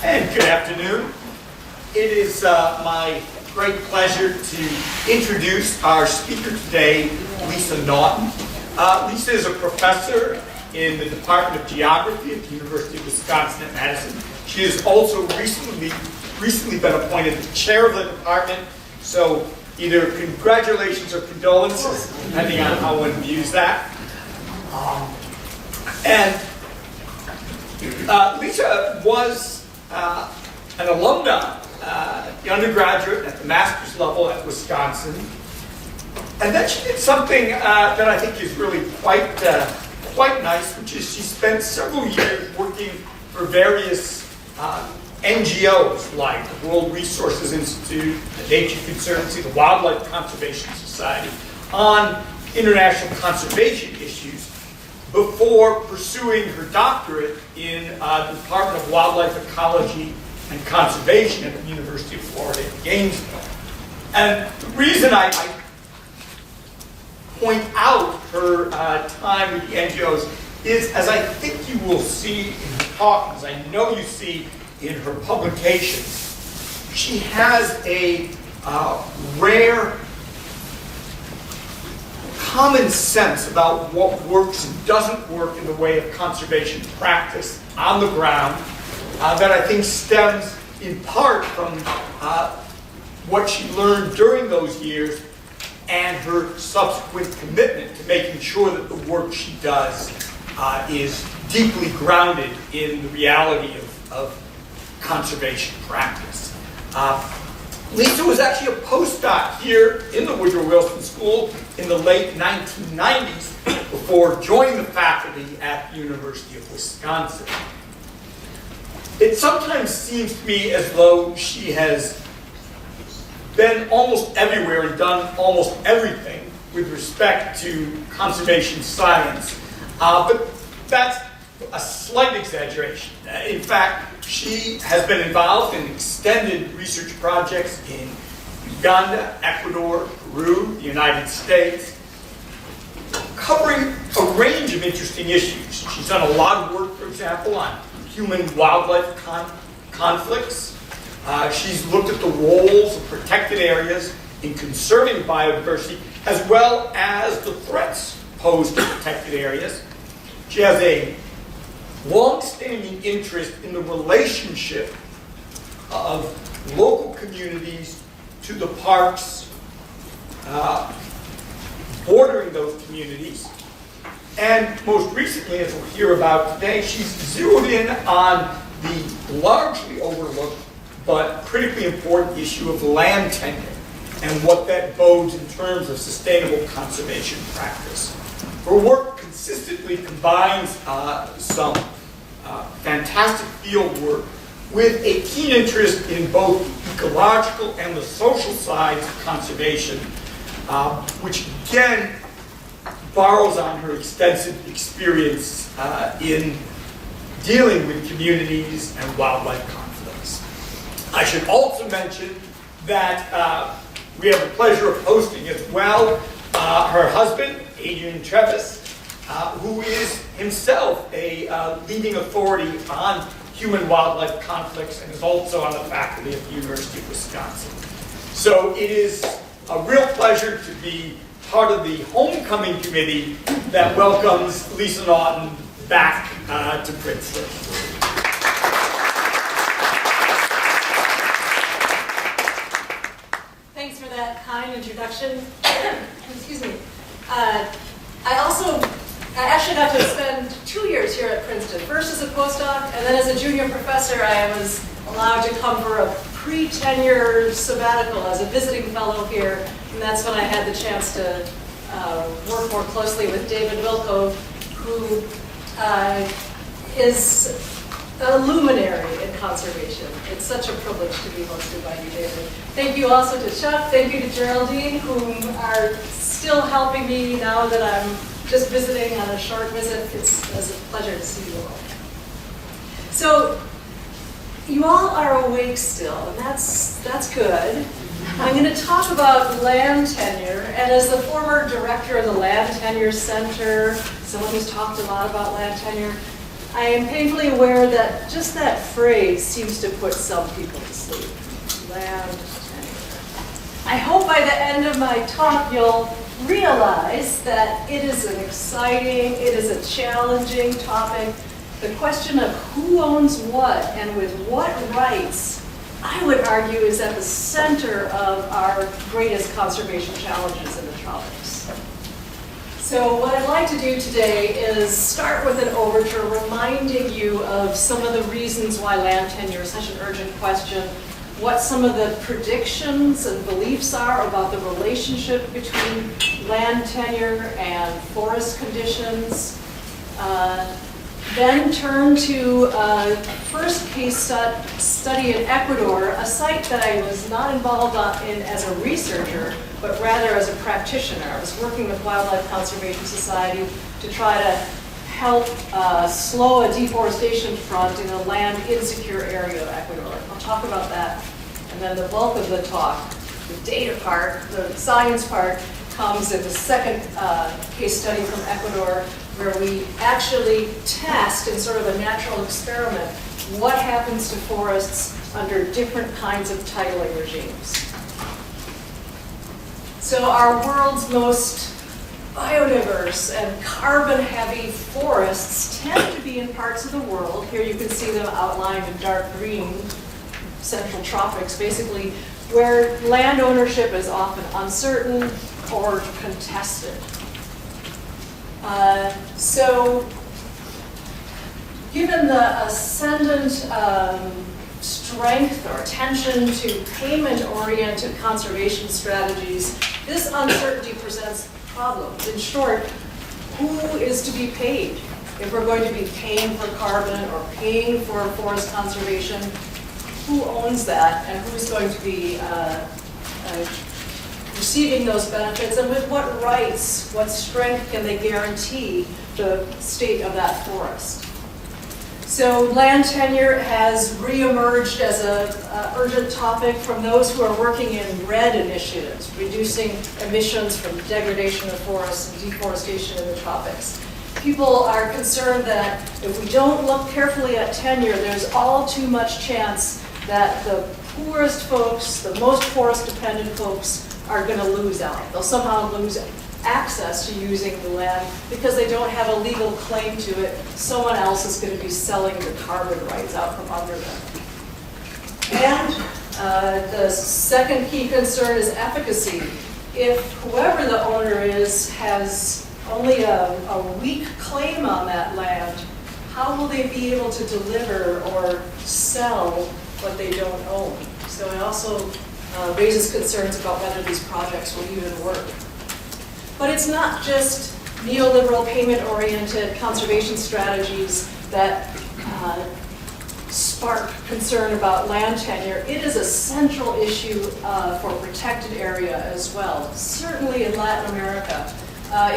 And good afternoon. It is my great pleasure to introduce our speaker today, Lisa Naughton. Lisa is a professor in the Department of Geography at the University of Wisconsin at Madison. She has also recently been appointed the chair of the department, so either congratulations or condolences, depending on how one views that. Lisa was an alumna, the undergraduate at the master's level at Wisconsin, and then she did something that I think is really quite nice, which is she spent several years working for various NGOs like the World Resources Institute, the Nature Conservancy, the Wildlife Conservation Society on international conservation issues before pursuing her doctorate in the Department of Wildlife Ecology and Conservation at the University of Florida in Gainesville. And the reason I point out her time with the NGOs is, as I think you will see in her talk, as I know you see in her publications, she has a rare common sense about what works and doesn't work in the way of conservation practice on the ground that I think stems in part from what she learned during those years and her subsequent commitment to making sure that the work she does is deeply grounded in the reality of conservation practice. Lisa was actually a postdoc here in the Woodrow Wilson School in the late 1990s before joining the faculty at the University of Wisconsin. It sometimes seems to me as though she has been almost everywhere and done almost everything with respect to conservation science, but that's a slight exaggeration. In fact, she has been involved in extended research projects in Uganda, Ecuador, Peru, the United States, covering a range of interesting issues. She's done a lot of work, for example, on human-wildlife conflicts. She's looked at the roles of protected areas in conserving biodiversity, as well as the threats posed to protected areas. She has a long-standing interest in the relationship of local communities to the parks bordering those communities. And most recently, as we'll hear about today, she's zeroed in on the largely overlooked but critically important issue of land tenure and what that bodes in terms of sustainable conservation practice. Her work consistently combines some fantastic field work with a keen interest in both the ecological and the social sides of conservation, which again borrows on her extensive experience in dealing with communities and wildlife conflicts. I should also mention that we have the pleasure of hosting as well her husband, Adrian Trevis, who is himself a leading authority on human-wildlife conflicts and is also on the faculty at the University of Wisconsin. So it is a real pleasure to be part of the homecoming committee that welcomes Lisa Naughton back to Princeton. Thanks for that kind introduction. Excuse me. I actually got to spend 2 years here at Princeton. First as a postdoc, and then as a junior professor, I was allowed to come for a pre-tenure sabbatical as a visiting fellow here, and that's when I had the chance to work more closely with David Wilco, who is a luminary in conservation. It's such a privilege to be hosted by you, David. Thank you also to Chuck. Thank you to Geraldine, whom are still helping me now that I'm just visiting on a short visit. It's a pleasure to see you all. So, you all are awake still, and that's good. I'm going to talk about land tenure, and as the former director of the Land Tenure Center, someone who's talked a lot about land tenure, I am painfully aware that just that phrase seems to put some people to sleep. Land tenure. I hope by the end of my talk you'll realize that it is an exciting, it is a challenging topic. The question of who owns what and with what rights, I would argue, is at the center of our greatest conservation challenges in the tropics. So what I'd like to do today is start with an overture reminding you of some of the reasons why land tenure is such an urgent question, what some of the predictions and beliefs are about the relationship between land tenure and forest conditions. Then turn to a first case study in Ecuador, a site that I was not involved in as a researcher, but rather as a practitioner. I was working with Wildlife Conservation Society to try to help slow a deforestation front in a land insecure area of Ecuador. I'll talk about that. And then the bulk of the talk, the data part, the science part, comes in the second case study from Ecuador, where we actually test in sort of a natural experiment what happens to forests under different kinds of titling regimes. So our world's most biodiverse and carbon-heavy forests tend to be in parts of the world. Here you can see them outlined in dark green, central tropics, basically, where land ownership is often uncertain or contested. So, given the ascendant strength or attention to payment-oriented conservation strategies, this uncertainty presents problems. In short, who is to be paid? If we're going to be paying for carbon or paying for forest conservation, who owns that and who's going to be receiving those benefits, and with what rights, what strength can they guarantee the state of that forest? So land tenure has reemerged as an urgent topic from those who are working in RED initiatives, reducing emissions from degradation of forests and deforestation in the tropics. People are concerned that if we don't look carefully at tenure, there's all too much chance that the poorest folks, the most forest-dependent folks, are going to lose out. They'll somehow lose access to using the land because they don't have a legal claim to it. Someone else is going to be selling the carbon rights out from under them. And the second key concern is efficacy. If whoever the owner is has only a weak claim on that land, how will they be able to deliver or sell what they don't own? So it also raises concerns about whether these projects will even work. But it's not just neoliberal payment-oriented conservation strategies that spark concern about land tenure. It is a central issue for protected area as well, certainly in Latin America.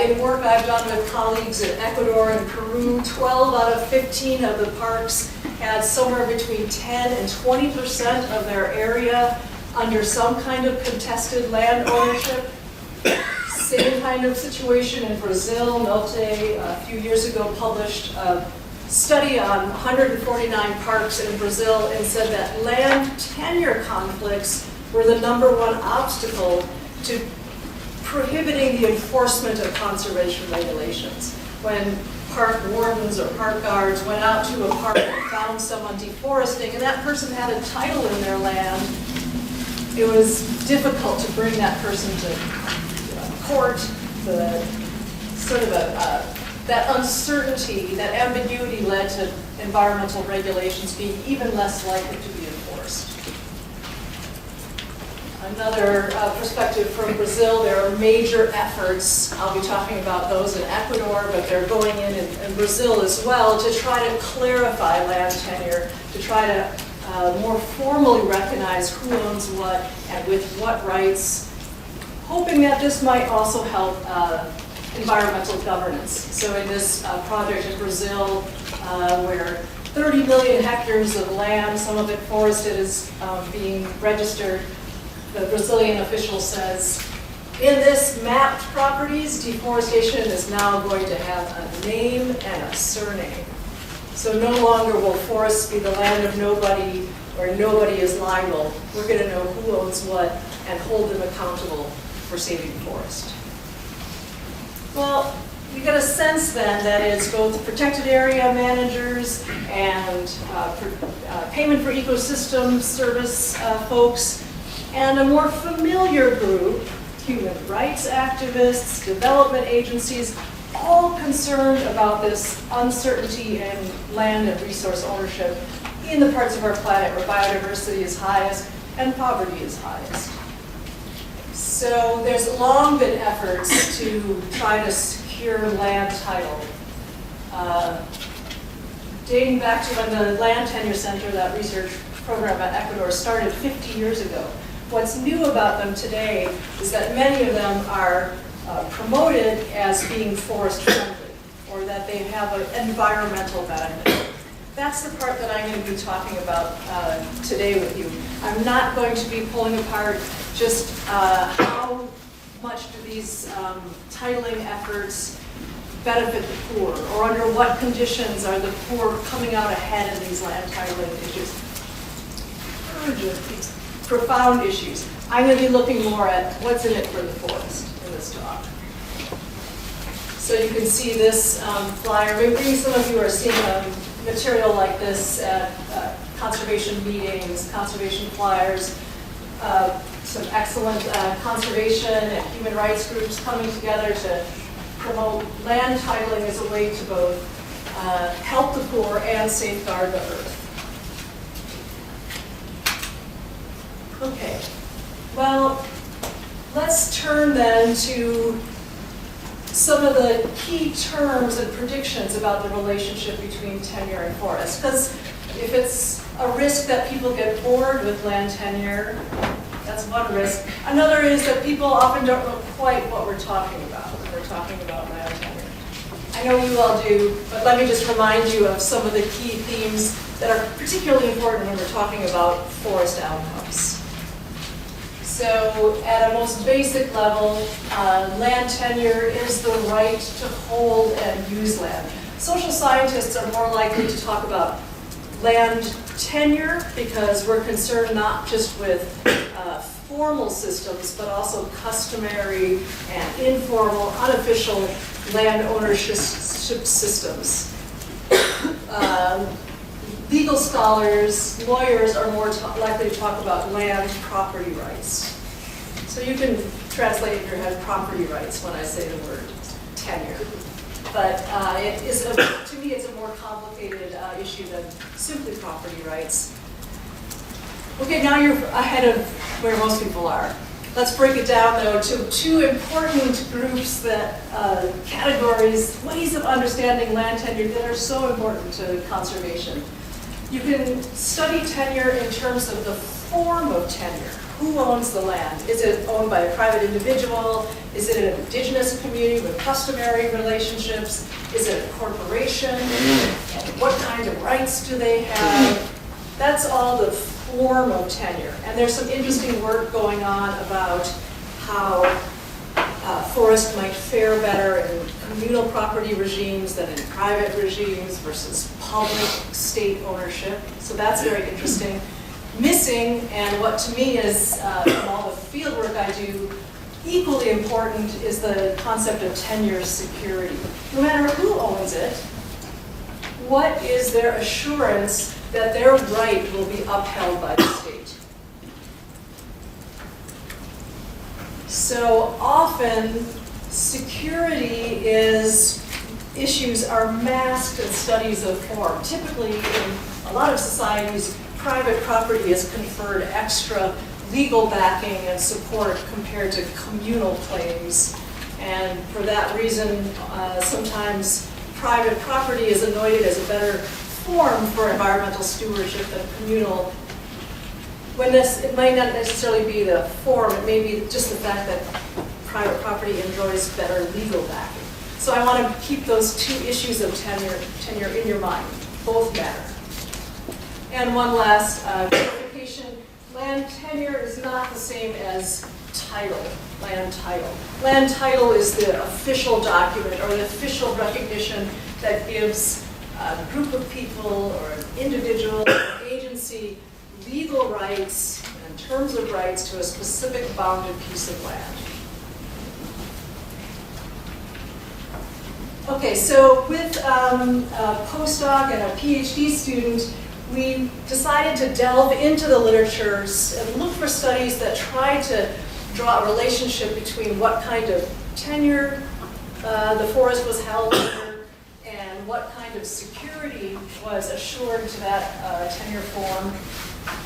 In work I've done with colleagues in Ecuador and Peru, 12 out of 15 of the parks had somewhere between 10 and 20% of their area under some kind of contested land ownership. Same kind of situation in Brazil. Naughton a few years ago published a study on 149 parks in Brazil and said that land tenure conflicts were the #1 obstacle to prohibiting the enforcement of conservation regulations. When park wardens or park guards went out to a park and found someone deforesting and that person had a title in their land, it was difficult to bring that person to court. The sort of that uncertainty, that ambiguity led to environmental regulations being even less likely to be enforced. Another perspective from Brazil, there are major efforts, I'll be talking about those in Ecuador, but they're going in Brazil as well, to try to clarify land tenure, to try to more formally recognize who owns what and with what rights, hoping that this might also help environmental governance. So in this project in Brazil, where 30 million hectares of land, some of it forested, is being registered, the Brazilian official says, in this mapped properties, deforestation is now going to have a name and a surname. So no longer will forests be the land of nobody where nobody is liable. We're going to know who owns what and hold them accountable for saving the forest. Well, you get a sense then that it's both protected area managers and payment for ecosystem service folks, and a more familiar group, human rights activists, development agencies, all concerned about this uncertainty in land and resource ownership in the parts of our planet where biodiversity is highest and poverty is highest. So there's long been efforts to try to secure land title. Dating back to when the Land Tenure Center, that research program at Ecuador, started 50 years ago. What's new about them today is that many of them are promoted as being forest friendly, or that they have an environmental benefit. That's the part that I'm going to be talking about today with you. I'm not going to be pulling apart just how much do these titling efforts benefit the poor, or under what conditions are the poor coming out ahead in these land titling issues. Urgent, these profound issues. I'm going to be looking more at what's in it for the forest in this talk. So you can see this flyer. Maybe some of you are seeing material like this at conservation meetings, conservation flyers, some excellent conservation and human rights groups coming together to promote land titling as a way to both help the poor and safeguard the earth. Okay, well, let's turn then to some of the key terms and predictions about the relationship between tenure and forest. Because if it's a risk that people get bored with land tenure, that's one risk. Another is that people often don't know quite what we're talking about when we're talking about land tenure. I know you all do, but let me just remind you of some of the key themes that are particularly important when we're talking about forest outcomes. So at a most basic level, land tenure is the right to hold and use land. Social scientists are more likely to talk about land tenure because we're concerned not just with formal systems, but also customary and informal, unofficial land ownership systems. Legal scholars, lawyers are more likely to talk about land property rights. So you can translate in your head property rights when I say the word tenure. But it is to me, it's a more complicated issue than simply property rights. Okay, now you're ahead of where most people are. Let's break it down, though, to two important groups that, categories, ways of understanding land tenure that are so important to conservation. You can study tenure in terms of the form of tenure. Who owns the land? Is it owned by a private individual? Is it an indigenous community with customary relationships? Is it a corporation? And what kind of rights do they have? That's all the form of tenure. And there's some interesting work going on about how forests might fare better in communal property regimes than in private regimes versus public state ownership. So that's very interesting. Missing, and what to me is, from all the field work I do, equally important is the concept of tenure security. No matter who owns it, what is their assurance that their right will be upheld by the state? So often, security issues are masked in studies of form. Typically, in a lot of societies, private property is conferred extra legal backing and support compared to communal claims. And for that reason, sometimes private property is anointed as a better form for environmental stewardship than communal. When it might not necessarily be the form, it may be just the fact that private property enjoys better legal backing. So I want to keep those two issues of tenure in your mind. Both matter. And one last clarification. Land tenure is not the same as title, land title. Land title is the official document or the official recognition that gives a group of people or an individual agency legal rights and terms of rights to a specific bounded piece of land. Okay, so with a postdoc and a PhD student, we decided to delve into the literatures and look for studies that try to draw a relationship between what kind of tenure the forest was held under and what kind of security was assured to that tenure form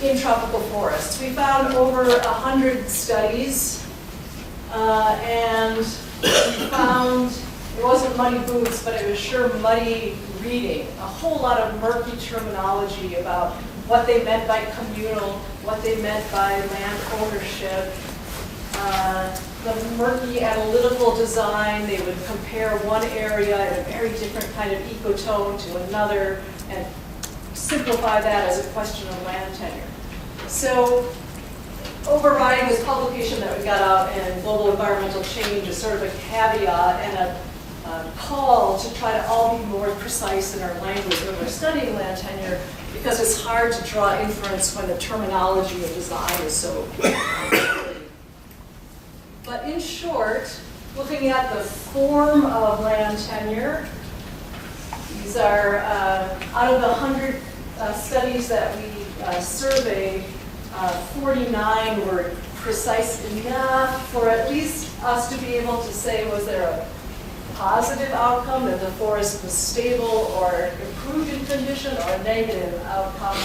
in tropical forests. We found over 100 studies, and we found it wasn't muddy boots, but it was sure muddy reading. A whole lot of murky terminology about what they meant by communal, what they meant by land ownership. The murky analytical design, they would compare one area in a very different kind of ecotone to another and simplify that as a question of land tenure. So overriding this publication that we got out in Global Environmental Change is sort of a caveat and a call to try to all be more precise in our language when we're studying land tenure, because it's hard to draw inference when the terminology of design is so But in short, looking at the form of land tenure, these are, out of the 100 studies that we surveyed, 49 were precise enough for at least us to be able to say, was there a positive outcome, that the forest was stable or improved in condition, or a negative outcome.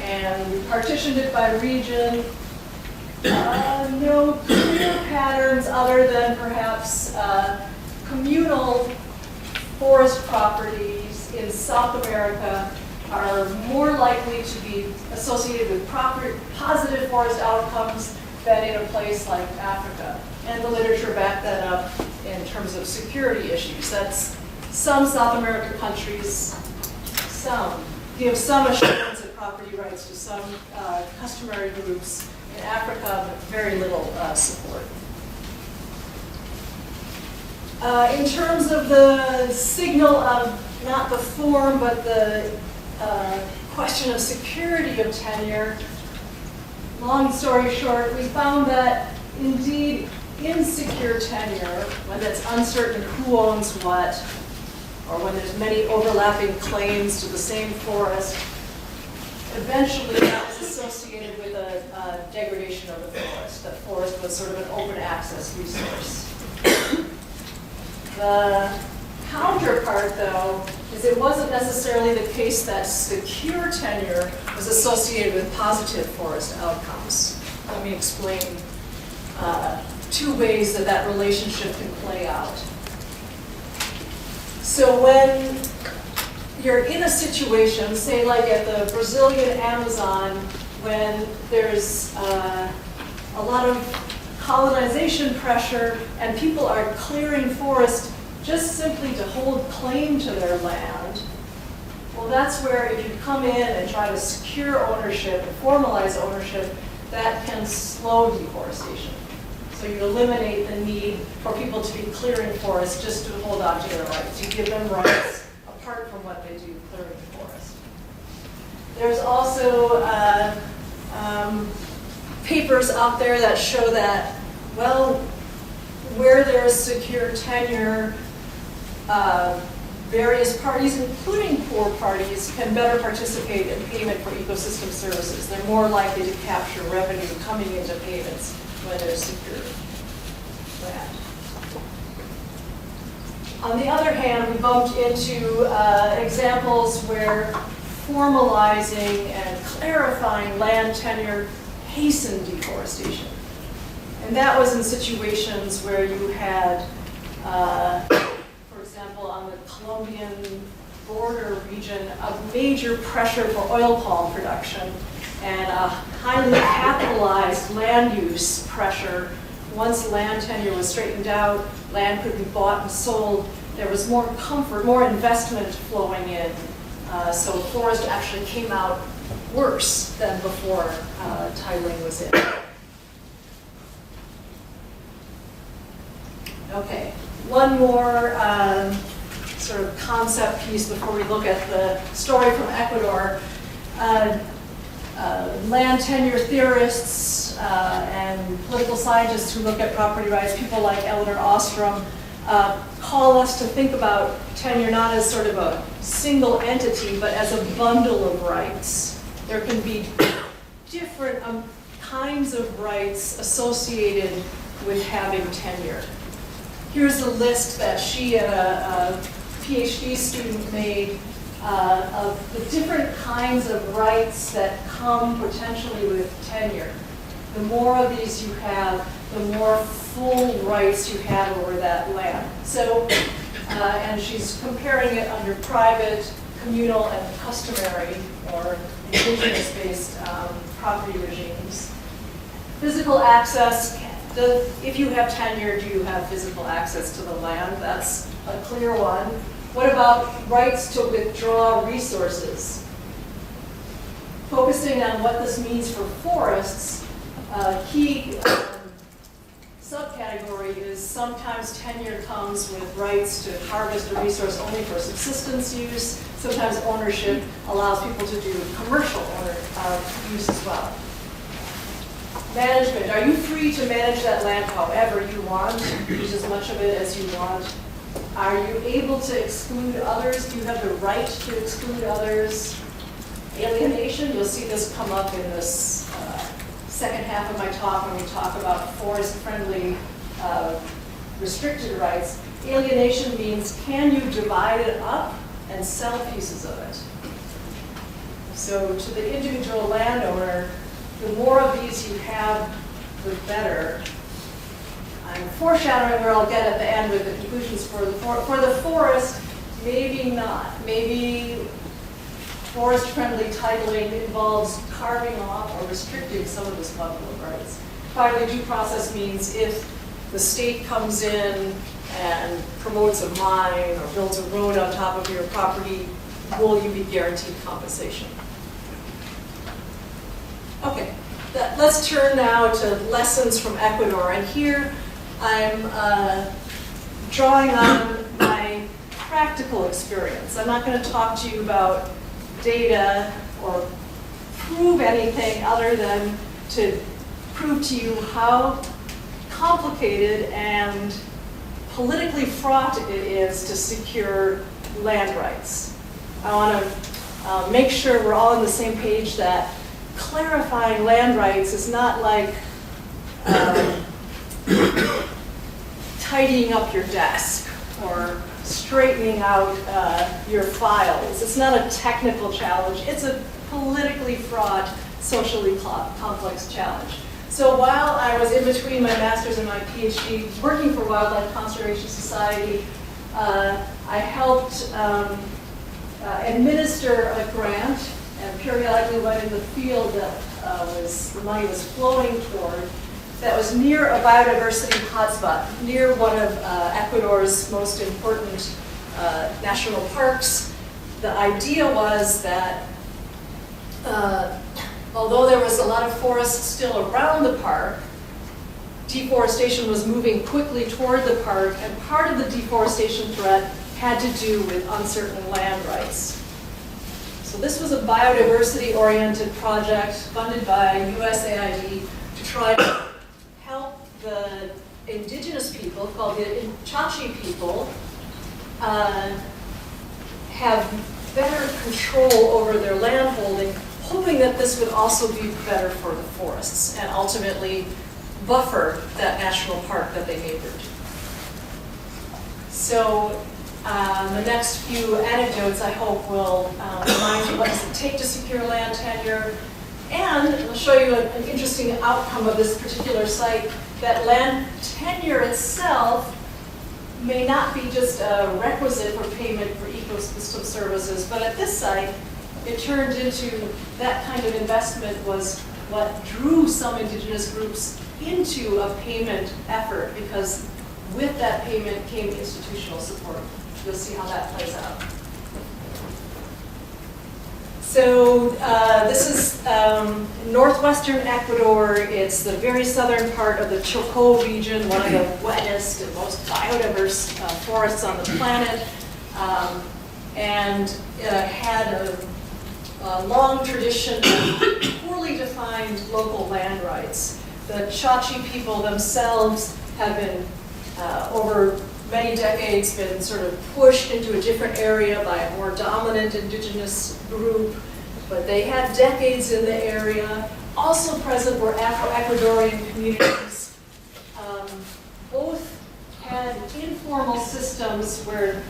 And we partitioned it by region. No clear patterns other than perhaps communal forest properties in South America are more likely to be associated with positive forest outcomes than in a place like Africa. And the literature backed that up in terms of security issues. That's some South American countries, give some assurance of property rights to some customary groups. In Africa, but very little support. In terms of the signal of not the form, but the question of security of tenure, long story short, we found that indeed insecure tenure, when it's uncertain who owns what, or when there's many overlapping claims to the same forest, eventually that was associated with a degradation of the forest. The forest was sort of an open access resource. The counterpart, though, is it wasn't necessarily the case that secure tenure was associated with positive forest outcomes. Let me explain two ways that that relationship can play out. So when you're in a situation, say like at the Brazilian Amazon, when there's a lot of colonization pressure and people are clearing forest just simply to hold claim to their land, well, that's where if you come in and try to secure ownership and formalize ownership, that can slow deforestation. So you eliminate the need for people to be clearing forests just to hold on to their rights. You give them rights apart from what they do clearing the forest. There's also papers out there that show that, well, where there is secure tenure, various parties, including poor parties, can better participate in payment for ecosystem services. They're more likely to capture revenue coming into payments when there's secure land. On the other hand, we bumped into examples where formalizing and clarifying land tenure hastened deforestation. And that was in situations where you had, for example, on the Colombian border region, a major pressure for oil palm production and a highly capitalized land use pressure. Once land tenure was straightened out, land could be bought and sold, there was more comfort, more investment flowing in. So forest actually came out worse than before titling was in. Okay, one more sort of concept piece before we look at the story from Ecuador. Land tenure theorists and political scientists who look at property rights, people like Eleanor Ostrom, call us to think about tenure not as sort of a single entity, but as a bundle of rights. There can be different kinds of rights associated with having tenure. Here's a list that she and a PhD student made of the different kinds of rights that come potentially with tenure. The more of these you have, the more full rights you have over that land. So, and she's comparing it under private, communal, and customary, or indigenous-based property regimes. Physical access, if you have tenure, do you have physical access to the land? That's a clear one. What about rights to withdraw resources? Focusing on what this means for forests, key subcategory is sometimes tenure comes with rights to harvest a resource only for subsistence use. Sometimes ownership allows people to do commercial use as well. Management, are you free to manage that land however you want, use as much of it as you want? Are you able to exclude others? Do you have the right to exclude others? Alienation, you'll see this come up in this second half of my talk when we talk about forest-friendly restricted rights. Alienation means, can you divide it up and sell pieces of it? So to the individual landowner, the more of these you have, the better. I'm foreshadowing where I'll get at the end with the conclusions for the forest, maybe not. Maybe forest-friendly titling involves carving off or restricting some of this bundle of rights. Finally, due process means if the state comes in and promotes a mine or builds a road on top of your property, will you be guaranteed compensation? Okay, let's turn now to lessons from Ecuador. And here I'm drawing on my practical experience. I'm not going to talk to you about data or prove anything other than to prove to you how complicated and politically fraught it is to secure land rights. I want to make sure we're all on the same page that clarifying land rights is not like tidying up your desk or straightening out your files. It's not a technical challenge. It's a politically fraught, socially complex challenge. So while I was in between my master's and my PhD working for Wildlife Conservation Society, I helped administer a grant and periodically went in the field that the money was flowing toward, that was near a biodiversity hotspot, near one of Ecuador's most important national parks. The idea was that although there was a lot of forest still around the park, deforestation was moving quickly toward the park, and part of the deforestation threat had to do with uncertain land rights. So this was a biodiversity-oriented project funded by USAID to try to help the indigenous people, called the Chachi people, have better control over their land holding, hoping that this would also be better for the forests and ultimately buffer that national park that they neighbored. So the next few anecdotes, I hope, will remind you what does it take to secure land tenure. And I'll show you an interesting outcome of this particular site, that land tenure itself may not be just a requisite for payment for ecosystem services, but at this site, it turned into that kind of investment was what drew some indigenous groups into a payment effort, because with that payment came institutional support. You'll see how that plays out. So this is northwestern Ecuador. It's the very southern part of the Chocó region, one of the wettest and most biodiverse forests on the planet. and had a long tradition of poorly defined local land rights. The Chachi people themselves have been, over many decades, been sort of pushed into a different area by a more dominant indigenous group, but they had decades in the area. Also present were Afro-Ecuadorian communities. Both had informal systems where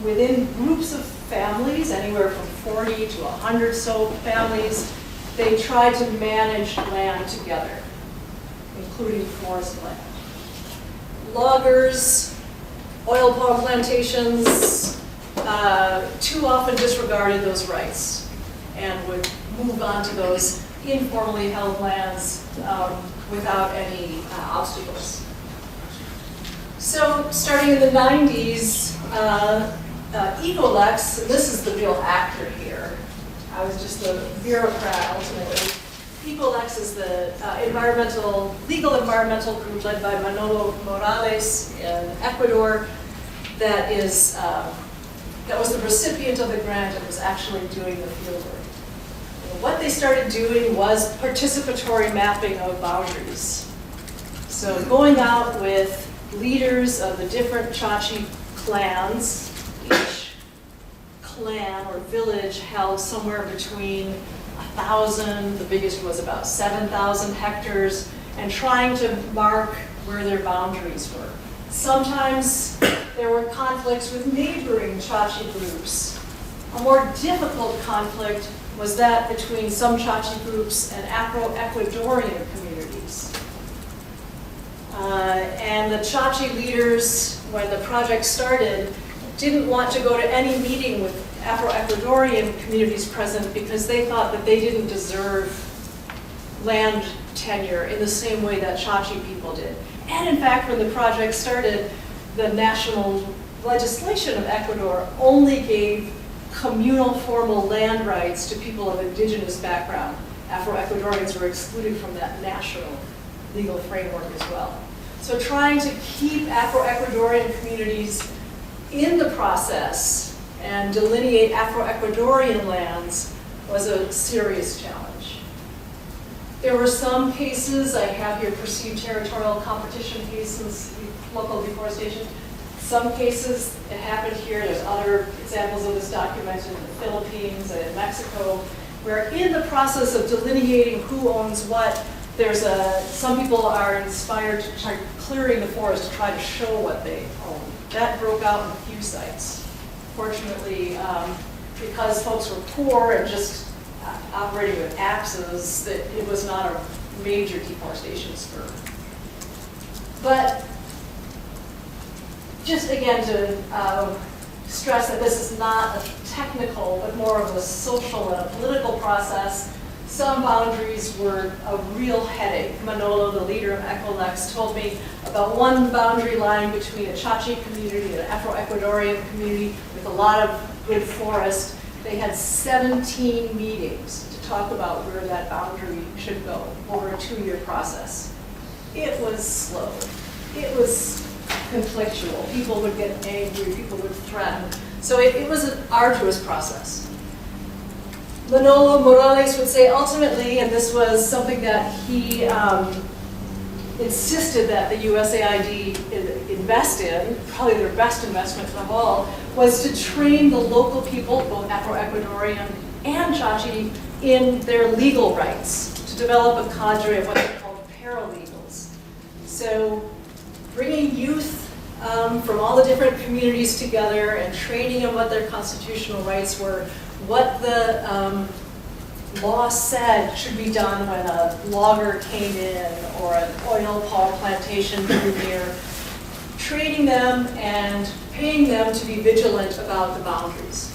within groups of families, anywhere from 40 to 100 so families, they tried to manage land together, including forest land. Loggers, oil palm plantations, too often disregarded those rights and would move on to those informally held lands without any obstacles. So starting in the 90s, Ecolex, and this is the real actor here. I was just a bureaucrat ultimately. Ecolex is the legal environmental group led by Manolo Morales in Ecuador that was the recipient of the grant and was actually doing the fieldwork. What they started doing was participatory mapping of boundaries. So going out with leaders of the different Chachi clans, each clan or village held somewhere between 1,000, the biggest was about 7,000 hectares, and trying to mark where their boundaries were. Sometimes there were conflicts with neighboring Chachi groups. A more difficult conflict was that between some Chachi groups and Afro-Ecuadorian communities. And the Chachi leaders, when the project started, didn't want to go to any meeting with Afro-Ecuadorian communities present because they thought that they didn't deserve land tenure in the same way that Chachi people did. And in fact, when the project started, the national legislation of Ecuador only gave communal formal land rights to people of indigenous background. Afro-Ecuadorians were excluded from that national legal framework as well. So trying to keep Afro-Ecuadorian communities in the process and delineate Afro-Ecuadorian lands was a serious challenge. There were some cases, I have here perceived territorial competition cases, local deforestation. Some cases, it happened here, there's other examples of this documented in the Philippines and in Mexico, where in the process of delineating who owns what, some people are inspired to try clearing the forest to try to show what they own. That broke out in a few sites. Fortunately, because folks were poor and just operating with axes, that it was not a major deforestation spur. But just again to stress that this is not a technical, but more of a social and a political process. Some boundaries were a real headache. Manolo, the leader of Ecolex, told me about one boundary line between a Chachi community and an Afro-Ecuadorian community with a lot of good forest. They had 17 meetings to talk about where that boundary should go over a 2-year process. It was slow. It was conflictual. People would get angry, people would threaten. So it was an arduous process. Manolo Morales would say ultimately, and this was something that he insisted that the USAID invest in, probably their best investment of all, was to train the local people, both Afro-Ecuadorian and Chachi, in their legal rights, to develop a cadre of what they called paralegals. So bringing youth from all the different communities together and training them what their constitutional rights were, what the law said should be done when a logger came in or an oil palm plantation grew near, training them and paying them to be vigilant about the boundaries.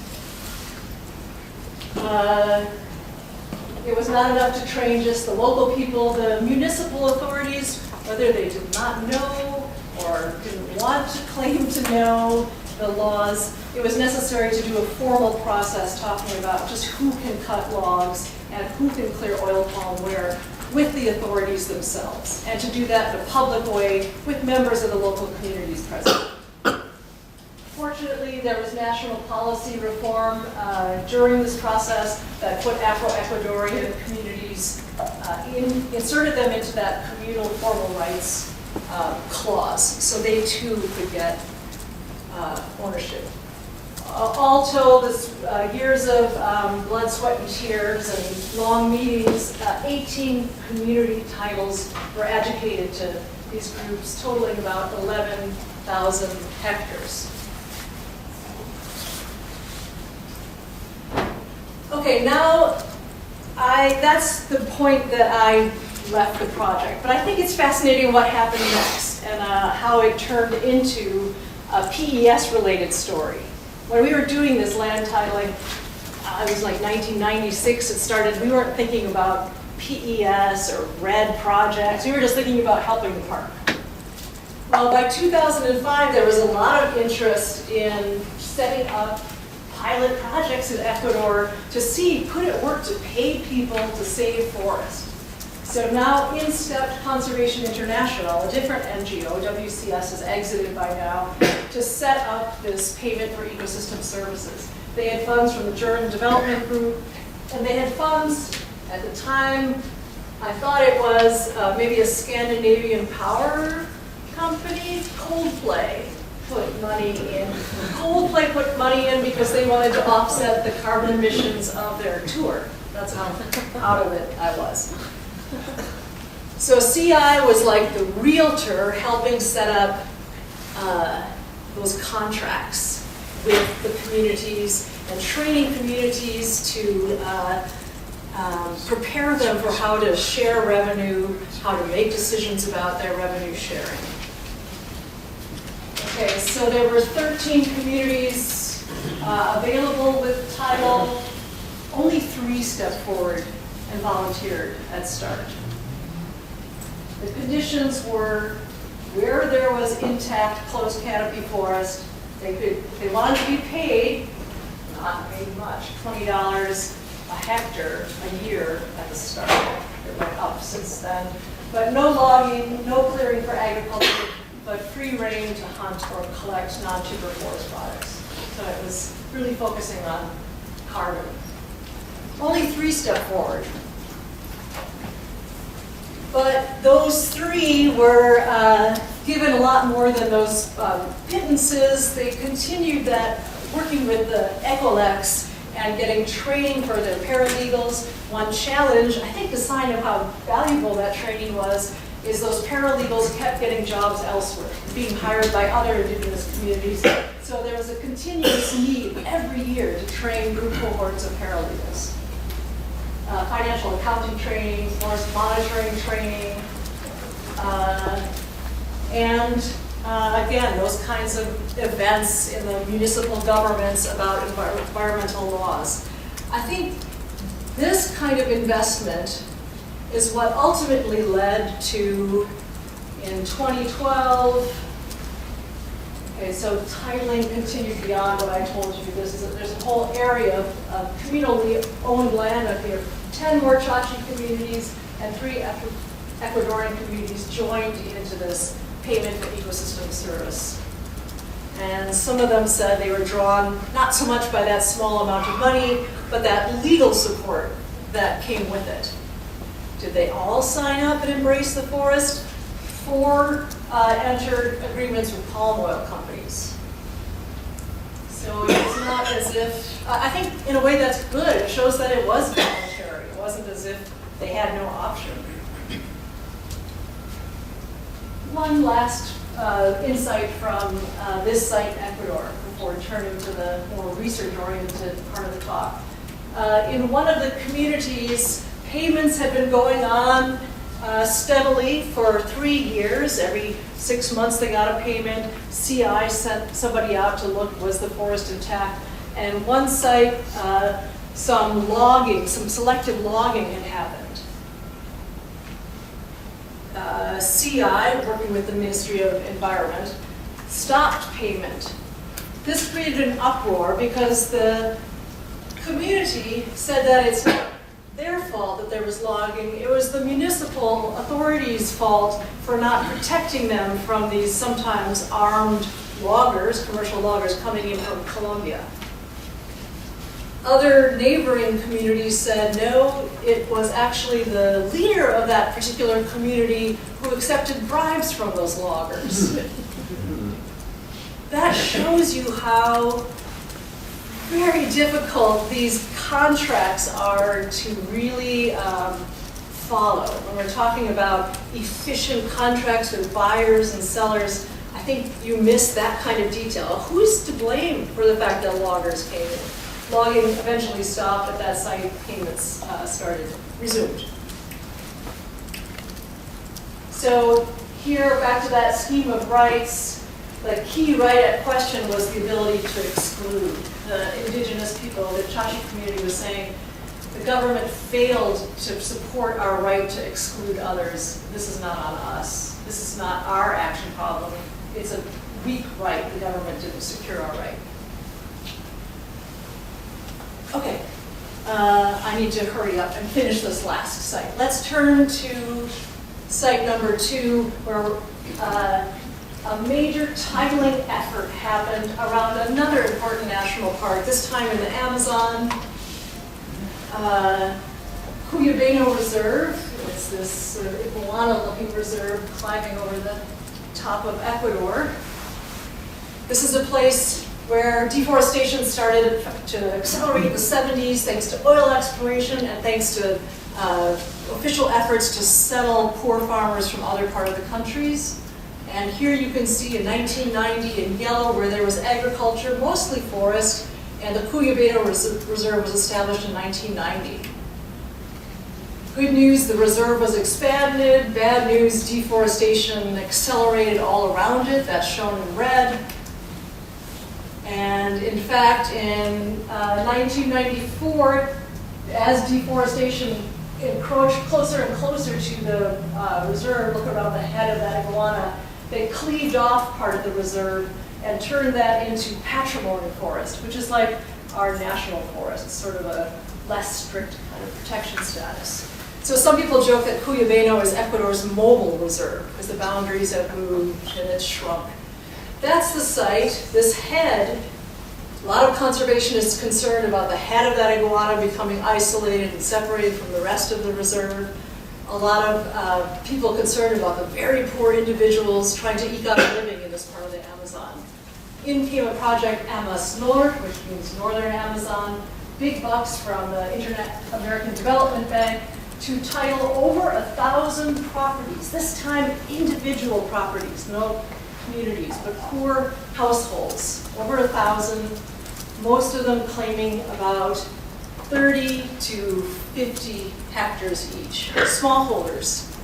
It was not enough to train just the local people. The municipal authorities, whether they did not know or didn't want to claim to know the laws, it was necessary to do a formal process talking about just who can cut logs and who can clear oil palm where with the authorities themselves, and to do that in a public way with members of the local communities present. Fortunately, there was national policy reform during this process that put Afro-Ecuadorian communities, inserted them into that communal formal rights clause, so they too could get ownership. All told, this years of blood, sweat, and tears and long meetings, 18 community titles were adjudicated to these groups, totaling about 11,000 hectares. Okay, now that's the point that I left the project, but I think it's fascinating what happened next and how it turned into a PES-related story. When we were doing this land titling, it was like 1996 it started, we weren't thinking about PES or RED projects, we were just thinking about helping the park. Well, by 2005, there was a lot of interest in setting up pilot projects in Ecuador to see, could it work to pay people to save forest? So now in stepped Conservation International, a different NGO, WCS has exited by now, to set up this payment for ecosystem services. They had funds from the German Development Group, and they had funds at the time, I thought it was maybe a Scandinavian power company, Coldplay, put money in. Coldplay put money in because they wanted to offset the carbon emissions of their tour. That's how out of it I was. So CI was like the realtor helping set up those contracts with the communities and training communities to prepare them for how to share revenue, how to make decisions about their revenue sharing. Okay, so there were 13 communities available with title. Only 3 stepped forward and volunteered at start. The conditions were where there was intact closed canopy forest, they wanted to be paid, not paid much, $20 a hectare a year at the start. It went up since then. But no logging, no clearing for agriculture, but free reign to hunt or collect non-timber forest products. So it was really focusing on carbon. Only 3 stepped forward. But those 3 were given a lot more than those pittances. They continued that, working with the Ecolex and getting training for their paralegals. One challenge, I think the sign of how valuable that training was, is those paralegals kept getting jobs elsewhere, being hired by other indigenous communities. So there was a continuous need every year to train group cohorts of paralegals. Financial accounting training, forest monitoring training, and again, those kinds of events in the municipal governments about environmental laws. I think this kind of investment is what ultimately led to, in 2012, okay, so titling continued beyond what I told you. There's a whole area of communally owned land up here. 10 more Chachi communities and 3 Ecuadorian communities joined into this payment for ecosystem service. And some of them said they were drawn not so much by that small amount of money, but that legal support that came with it. Did they all sign up and embrace the forest? 4 entered agreements with palm oil companies. So it's not as if, I think in a way that's good. It shows that it was voluntary. It wasn't as if they had no option. One last insight from this site in Ecuador before turning to the more research-oriented part of the talk. In one of the communities, payments had been going on steadily for 3 years. Every 6 months they got a payment. CI sent somebody out to look, was the forest intact? And one site, some logging, some selective logging had happened. CI, working with the Ministry of Environment, stopped payment. This created an uproar because the community said that it's not their fault that there was logging. It was the municipal authorities' fault for not protecting them from these sometimes armed loggers, commercial loggers coming in from Colombia. Other neighboring communities said no, it was actually the leader of that particular community who accepted bribes from those loggers. That shows you how very difficult these contracts are to really follow. When we're talking about efficient contracts with buyers and sellers, I think you miss that kind of detail. Who's to blame for the fact that loggers came in? Logging eventually stopped at that site, payments resumed. So here, back to that scheme of rights, the key right at question was the ability to exclude. The indigenous people, the Chachi community was saying, the government failed to support our right to exclude others. This is not on us. This is not our action problem. It's a weak right. The government didn't secure our right. Okay, I need to hurry up and finish this last site. Let's turn to site number 2, where a major titling effort happened around another important national park, this time in the Amazon. Cuyabeno Reserve. It's this sort of iguana-looking reserve climbing over the top of Ecuador. This is a place where deforestation started to accelerate in the 70s thanks to oil exploration and thanks to official efforts to settle poor farmers from other parts of the countries. And here you can see in 1990 in yellow where there was agriculture, mostly forest, and the Cuyabeno Reserve was established in 1990. Good news, the reserve was expanded. Bad news, deforestation accelerated all around it. That's shown in red. And in fact, in 1994, as deforestation encroached closer and closer to the reserve, look around the head of that iguana, they cleaved off part of the reserve and turned that into patrimony forest, which is like our national forest, sort of a less strict kind of protection status. So some people joke that Cuyabeno is Ecuador's mobile reserve because the boundaries have moved and it's shrunk. That's the site. This head, a lot of conservationists concerned about the head of that iguana becoming isolated and separated from the rest of the reserve. A lot of people concerned about the very poor individuals trying to eke out a living in this part of the Amazon. In came a project Amazon, which means Northern Amazon, big bucks from the American Development Bank to title over 1,000 properties, this time individual properties, no communities, but poor households, over 1,000, most of them claiming about 30 to 50 hectares each, smallholders.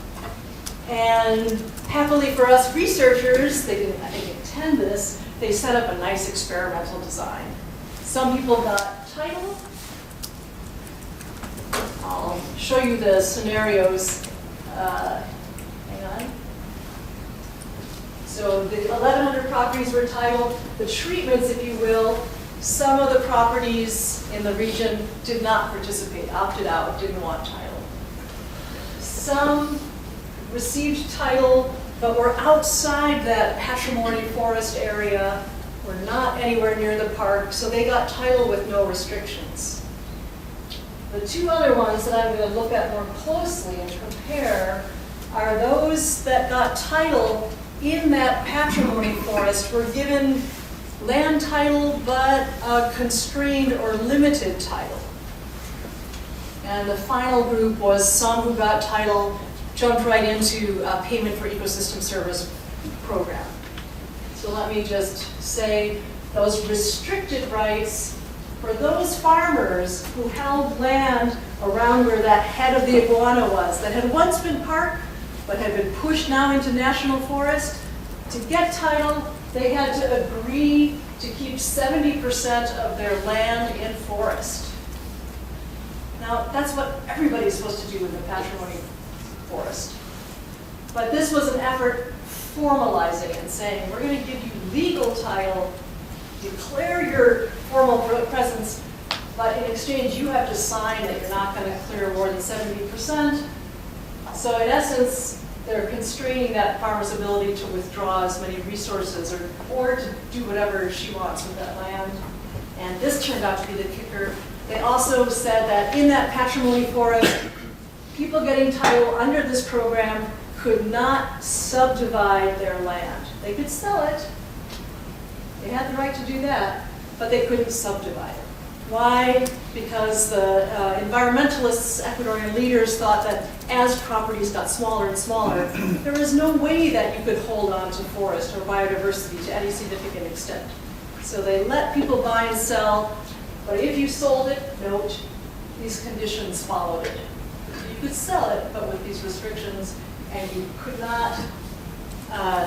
And happily for us researchers, they didn't, I think, intend this, they set up a nice experimental design. Some people got title. I'll show you the scenarios. Hang on. So the 1,100 properties were titled. The treatments, if you will, some of the properties in the region did not participate, opted out, didn't want title. Some received title, but were outside that patrimony forest area, were not anywhere near the park, so they got title with no restrictions. The two other ones that I'm going to look at more closely and compare are those that got title in that patrimony forest were given land title, but a constrained or limited title. And the final group was some who got title, jumped right into a payment for ecosystem service program. So let me just say those restricted rights for those farmers who held land around where that head of the iguana was, that had once been park, but had been pushed now into national forest. To get title, they had to agree to keep 70% of their land in forest. Now, that's what everybody's supposed to do in the patrimony forest. But this was an effort formalizing and saying, we're going to give you legal title, declare your formal presence, but in exchange, you have to sign that you're not going to clear more than 70%. So in essence, they're constraining that farmer's ability to withdraw as many resources or to do whatever she wants with that land. And this turned out to be the kicker. They also said that in that patrimony forest, people getting title under this program could not subdivide their land. They could sell it. They had the right to do that, but they couldn't subdivide it. Why? Because the environmentalists, Ecuadorian leaders, thought that as properties got smaller and smaller, there was no way that you could hold on to forest or biodiversity to any significant extent. So they let people buy and sell, but if you sold it, note, these conditions followed it. You could sell it, but with these restrictions, and you could not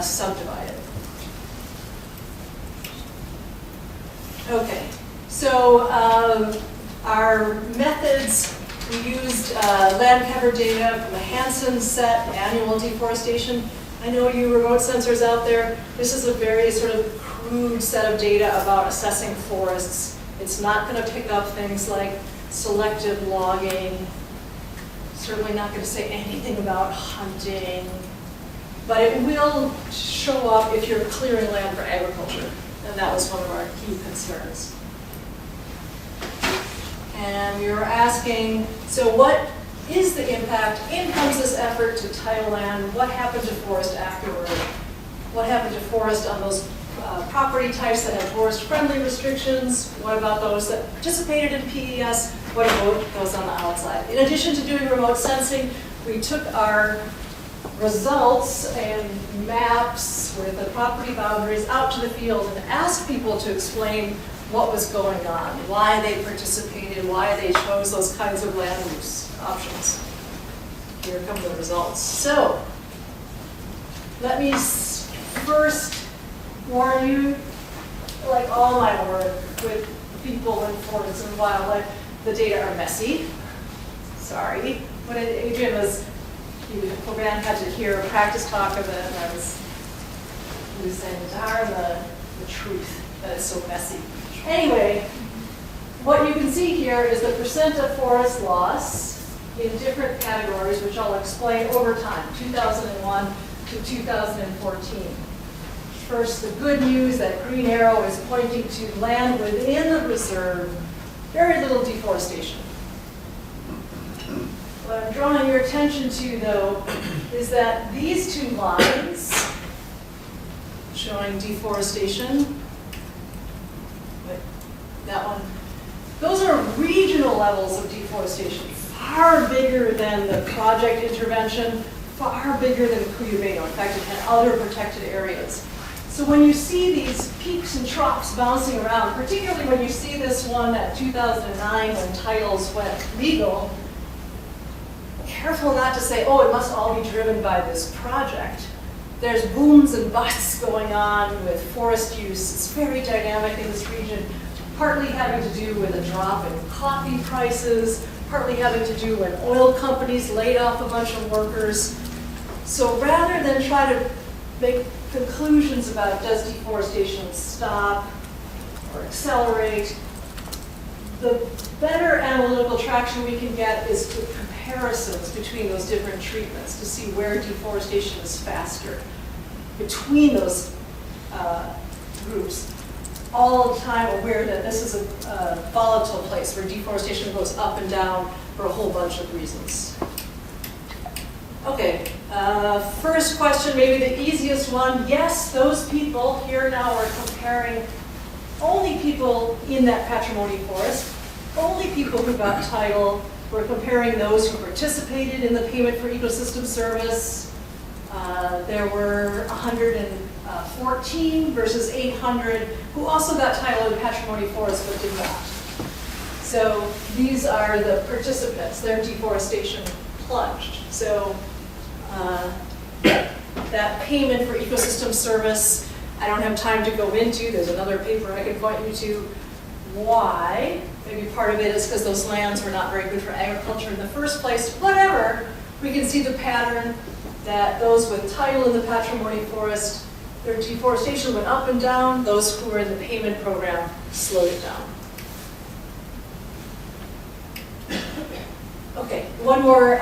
subdivide it. Okay, so our methods, we used land cover data from the Hansen set, annual deforestation. I know you remote sensors out there. This is a very sort of crude set of data about assessing forests. It's not going to pick up things like selective logging. Certainly not going to say anything about hunting. But it will show up if you're clearing land for agriculture. And that was one of our key concerns. And we were asking, so what is the impact? In comes this effort to title land. What happened to forest afterward? What happened to forest on those property types that had forest-friendly restrictions? What about those that participated in PES? What about those on the outside? In addition to doing remote sensing, we took our results and maps with the property boundaries out to the field and asked people to explain what was going on, why they participated, why they chose those kinds of land use options. Here come the results. So, let me first warn you, like all my work with people in forests and wildlife, the data are messy. Sorry. When Adrian was, Coban had to hear a practice talk of it, and he was saying, darn the truth, that is so messy. Anyway, what you can see here is the percent of forest loss in different categories, which I'll explain over time, 2001 to 2014. First, the good news, that green arrow is pointing to land within the reserve, very little deforestation. What I'm drawing your attention to, though, is that these two lines showing deforestation, that one, those are regional levels of deforestation, far bigger than the project intervention, far bigger than Cuyubeño. In fact, it had other protected areas. So when you see these peaks and troughs bouncing around, particularly when you see this one at 2009 when titles went legal, careful not to say, oh, it must all be driven by this project. There's booms and busts going on with forest use. It's very dynamic in this region, partly having to do with a drop in coffee prices, partly having to do when oil companies laid off a bunch of workers. So rather than try to make conclusions about does deforestation stop or accelerate, the better analytical traction we can get is to comparisons between those different treatments to see where deforestation is faster between those groups. All the time aware that this is a volatile place where deforestation goes up and down for a whole bunch of reasons. Okay, first question, maybe the easiest one. Yes, those people here now are comparing only people in that patrimony forest, only people who got title. We're comparing those who participated in the payment for ecosystem service. There were 114 versus 800 who also got title in patrimony forest but did not. So these are the participants. Their deforestation plunged. So that payment for ecosystem service, I don't have time to go into. There's another paper I can point you to. Why? Maybe part of it is because those lands were not very good for agriculture in the first place. Whatever, we can see the pattern that those with title in the patrimony forest, their deforestation went up and down. Those who were in the payment program slowed it down. Okay, one more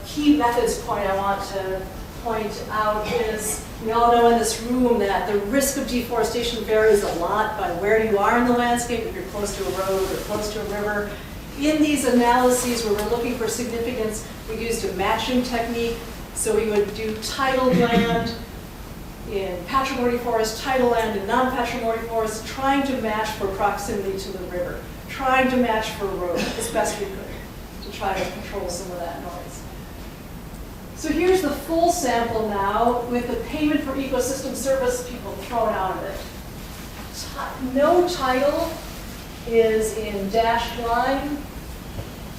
key methods point I want to point out is, we all know in this room that the risk of deforestation varies a lot by where you are in the landscape, if you're close to a road or close to a river. In these analyses where we're looking for significance, we used a matching technique. So we would do tidal land in patrimony forest, tidal land in non-patrimony forest, trying to match for proximity to the river, trying to match for road as best we could to try to control some of that noise. So here's the full sample now with the payment for ecosystem service people thrown out of it. No title is in dashed line.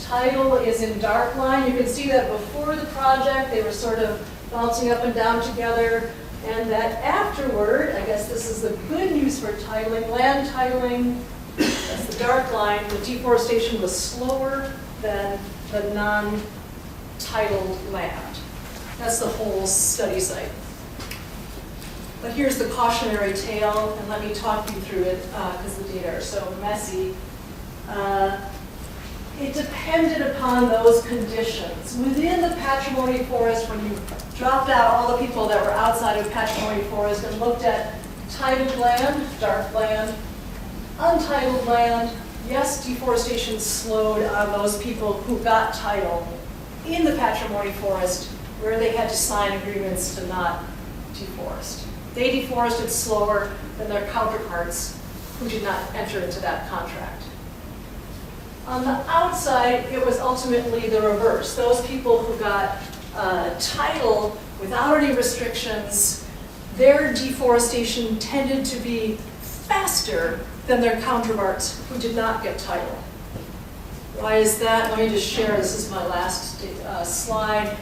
Title is in dark line. You can see that before the project, they were sort of bouncing up and down together. And that afterward, I guess this is the good news for titling, land titling, that's the dark line, the deforestation was slower than the non-titled land. That's the whole study site. But here's the cautionary tale, and let me talk you through it because the data are so messy. It depended upon those conditions. Within the patrimony forest, when you dropped out all the people that were outside of patrimony forest and looked at titled land, dark land, untitled land, yes, deforestation slowed on those people who got title in the patrimony forest where they had to sign agreements to not deforest. They deforested slower than their counterparts who did not enter into that contract. On the outside, it was ultimately the reverse. Those people who got title without any restrictions, their deforestation tended to be faster than their counterparts who did not get title. Why is that? Let me just share. This is my last slide.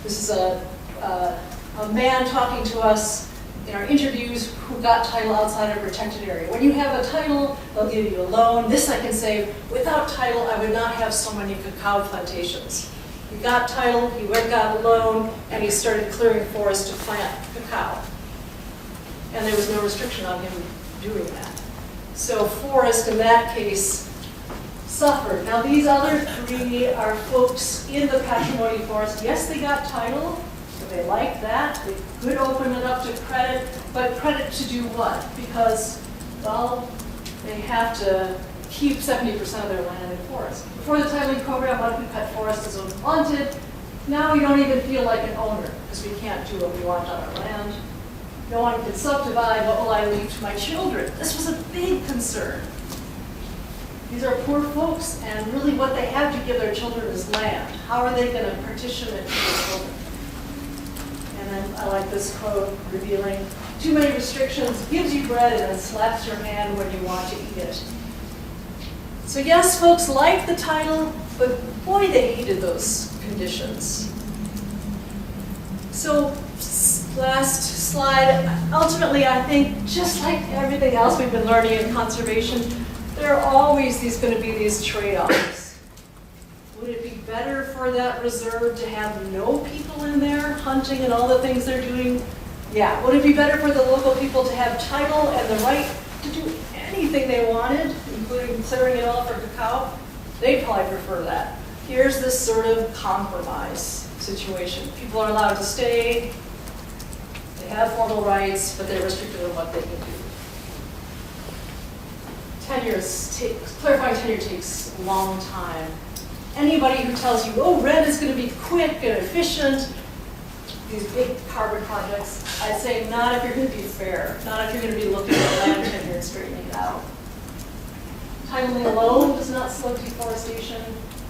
This is a man talking to us in our interviews who got title outside a protected area. When you have a title, they'll give you a loan. This I can say, without title, I would not have so many cacao plantations. He got title, he went got a loan, and he started clearing forest to plant cacao. And there was no restriction on him doing that. So forest, in that case, suffered. Now these other three are folks in the patrimony forest. Yes, they got title, so they liked that. They could open it up to credit, but credit to do what? Because, well, they have to keep 70% of their land in forest. Before the titling program, uncut forest is unwanted. Now we don't even feel like an owner because we can't do what we want on our land. No one can subdivide. What will I leave to my children? This was a big concern. These are poor folks, and really what they have to give their children is land. How are they going to partition it to their children? And then I like this quote revealing, too many restrictions gives you bread and then slaps your hand when you want to eat it. So yes, folks liked the title, but boy, they hated those conditions. So last slide, ultimately I think just like everything else we've been learning in conservation, there are always going to be these trade-offs. Would it be better for that reserve to have no people in there hunting and all the things they're doing? Yeah. Would it be better for the local people to have title and the right to do anything they wanted, including clearing it all for cacao? They'd probably prefer that. Here's this sort of compromise situation. People are allowed to stay, they have formal rights, but they're restricted on what they can do. Clarifying tenure takes a long time. Anybody who tells you, oh, red is going to be quick and efficient, these big carbon projects, I'd say not if you're going to be fair, not if you're going to be looking at land tenure and straightening it out. Titling alone does not slow deforestation,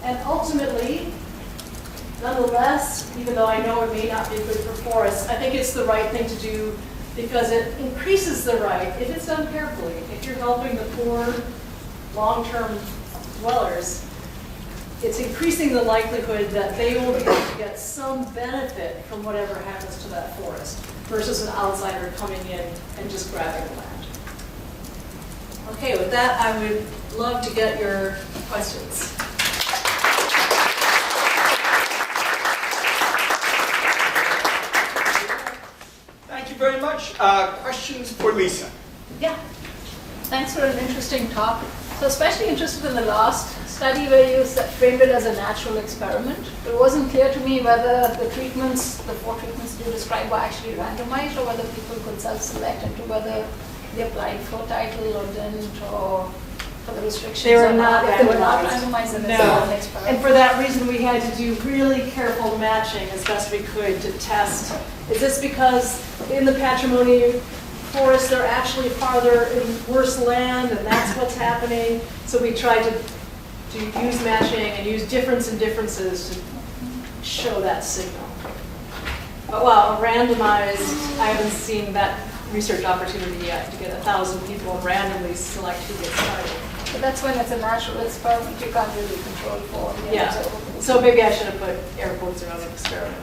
and ultimately, nonetheless, even though I know it may not be good for forests, I think it's the right thing to do because it increases the right, if it's done carefully. If you're helping the poor, long-term dwellers, it's increasing the likelihood that they will be able to get some benefit from whatever happens to that forest versus an outsider coming in and just grabbing the land. Okay, with that, I would love to get your questions. Thank you very much. Questions for Lisa? Yeah, thanks for an interesting talk. So especially interested in the last study where you framed it as a natural experiment. It wasn't clear to me whether the treatments, the 4 treatments you described, were actually randomized, or whether people could self-select into whether they applied for title or didn't, or for the restrictions. They were or not If they were not randomized. randomized, then it's No. not an experiment. And for that reason, we had to do really careful matching as best we could to test. Is this because in the patrimony forest, they're actually farther in worse land, and that's what's happening? So we tried to use matching and use difference in differences to show that signal. But wow, randomized, I haven't seen that research opportunity yet, to get 1,000 people and randomly select who gets started. But that's when it's a natural experiment, you can't really control for the Yeah, observable. so maybe I should have put air quotes around the experiment.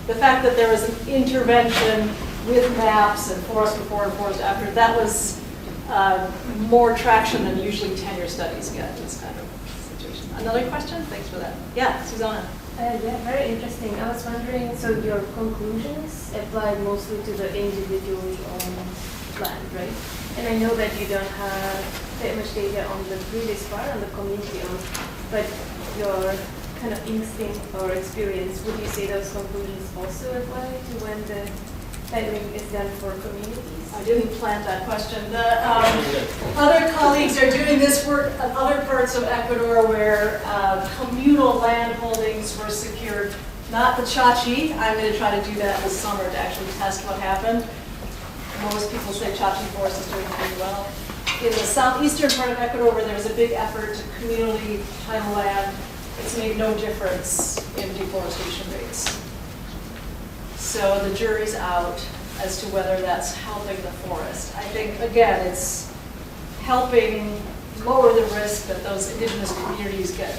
The fact that there was an intervention with maps and forest before and forest after, that was more traction than usually tenure studies get, this kind of situation. Another question? Thanks for that. Yeah, Susanna. Yeah, very interesting. I was wondering, so your conclusions apply mostly to the individual land, right? And I know that you don't have that much data on the previous part, on the community owned, but your kind of instinct or experience, would you say those conclusions also apply to when the titling is done for communities? I didn't plant that question. The other colleagues are doing this work in other parts of Ecuador where communal land holdings were secured. Not the Chachi. I'm going to try to do that this summer to actually test what happened. Most people say Chachi Forest is doing pretty well. In the southeastern part of Ecuador, where there was a big effort to communally title land, it's made no difference in deforestation rates. So the jury's out as to whether that's helping the forest. I think, again, it's helping lower the risk that those indigenous communities get,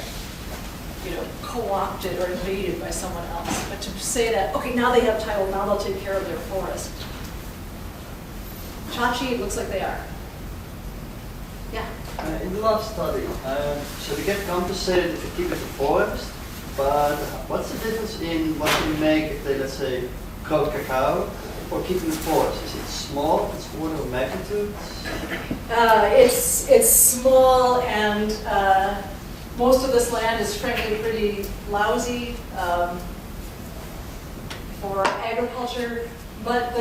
co-opted or invaded by someone else. But to say that, okay, now they have title, now they'll take care of their forest. Chachi, it looks like they are. Yeah. In the last study, so we get compensated if you keep it a forest, but what's the difference in what you make if they, let's say, grow cacao or keeping the forest? Is it small, it's order of magnitude? It's small, and most of this land is frankly pretty lousy for agriculture, but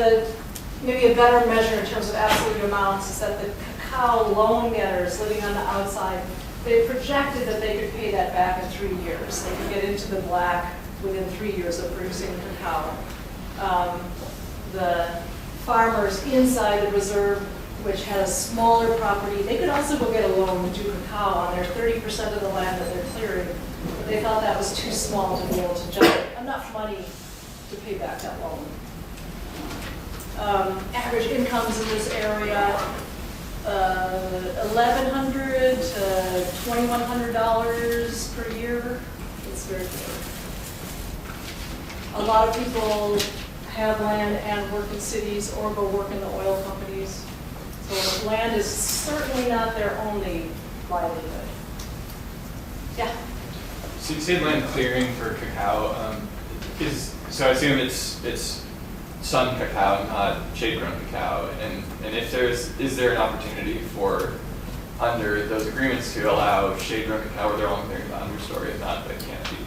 maybe a better measure in terms of absolute amounts is that the cacao loan getters living on the outside, they projected that they could pay that back in 3 years. They could get into the black within 3 years of producing cacao. The farmers inside the reserve, which has smaller property, they could also go get a loan to do cacao on their 30% of the land that they're clearing. But they thought that was too small to be able to generate enough money to pay back that loan. Average incomes in this area, $1,100 to $2,100 per year. It's very good. A lot of people have land and work in cities or go work in the oil companies. So land is certainly not their only livelihood. Yeah. So you say land clearing for cacao. So I assume it's sun cacao, not shade-grown cacao. And if is there an opportunity for, under those agreements, to allow shade-grown cacao where they're only clearing the understory and not the canopy?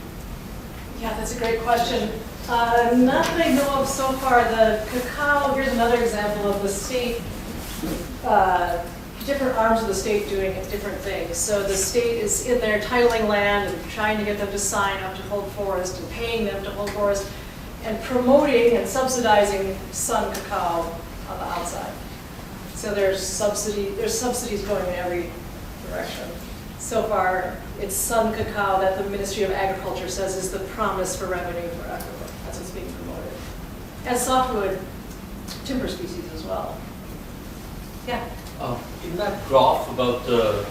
Yeah, that's a great question. Not that I know of so far. The cacao, here's another example of the state, different arms of the state doing different things. So the state is in there titling land and trying to get them to sign up to hold forest and paying them to hold forest and promoting and subsidizing sun cacao on the outside. So there's subsidies going in every direction. So far, it's sun cacao that the Ministry of Agriculture says is the promise for revenue for Ecuador. That's what's being promoted. And softwood timber species as well. Yeah. In that graph about the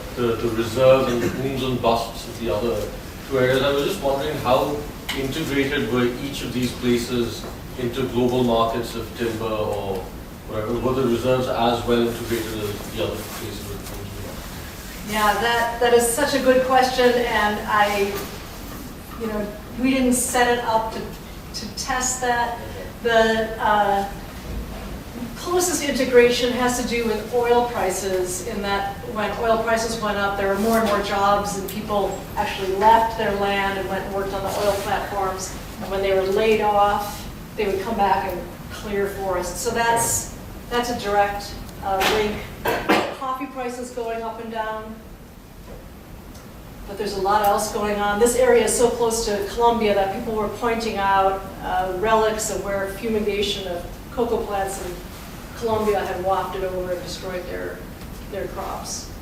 reserve and the booms and busts of the other two areas, I was just wondering how integrated were each of these places into global markets of timber or whatever? Were the reserves as well integrated as the other places with booms and busts? Yeah, that is such a good question, and we didn't set it up to test that. The closest integration has to do with oil prices, in that when oil prices went up, there were more and more jobs and people actually left their land and went and worked on the oil platforms. And when they were laid off, they would come back and clear forests. So that's a direct link. Coffee prices going up and down. But there's a lot else going on. This area is so close to Colombia that people were pointing out relics of where fumigation of cocoa plants in Colombia had wafted over and destroyed their crops.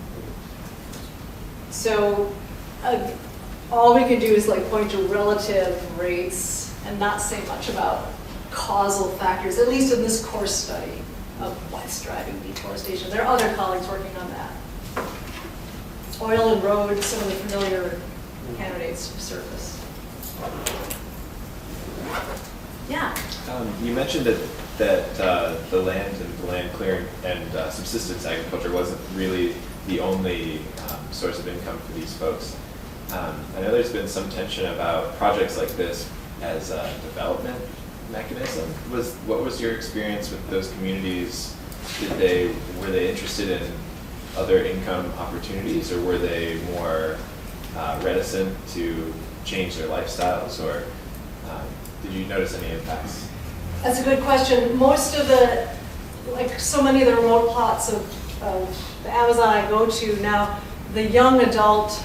So all we can do is like point to relative rates and not say much about causal factors, at least in this course study of what's driving deforestation. There are other colleagues working on that. Oil and road, some of the familiar candidates surface. Yeah. You mentioned that the land and the land clearing and subsistence agriculture wasn't really the only source of income for these folks. I know there's been some tension about projects like this as a development mechanism. What was your experience with those communities? Were they interested in other income opportunities, or were they more reticent to change their lifestyles, or did you notice any impacts? That's a good question. Most of the, like so many of the remote plots of the Amazon I go to now, the young adult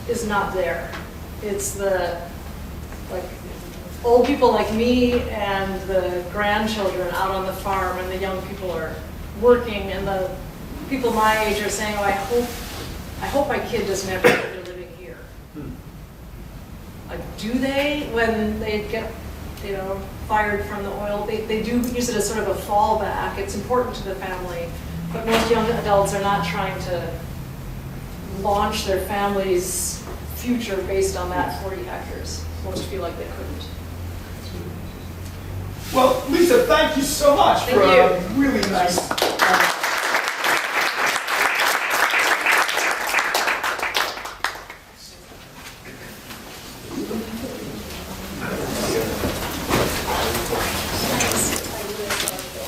is not there. It's the like old people like me and the grandchildren out on the farm, and the young people are working, and the people my age are saying, oh, I hope my kid doesn't have to go living here. Do they, when they get, fired from the oil, they do use it as sort of a fallback. It's important to the family, but most young adults are not trying to launch their family's future based on that 40 hectares. Most feel like they couldn't. Well, Lisa, thank you so much Thank for you. a really nice.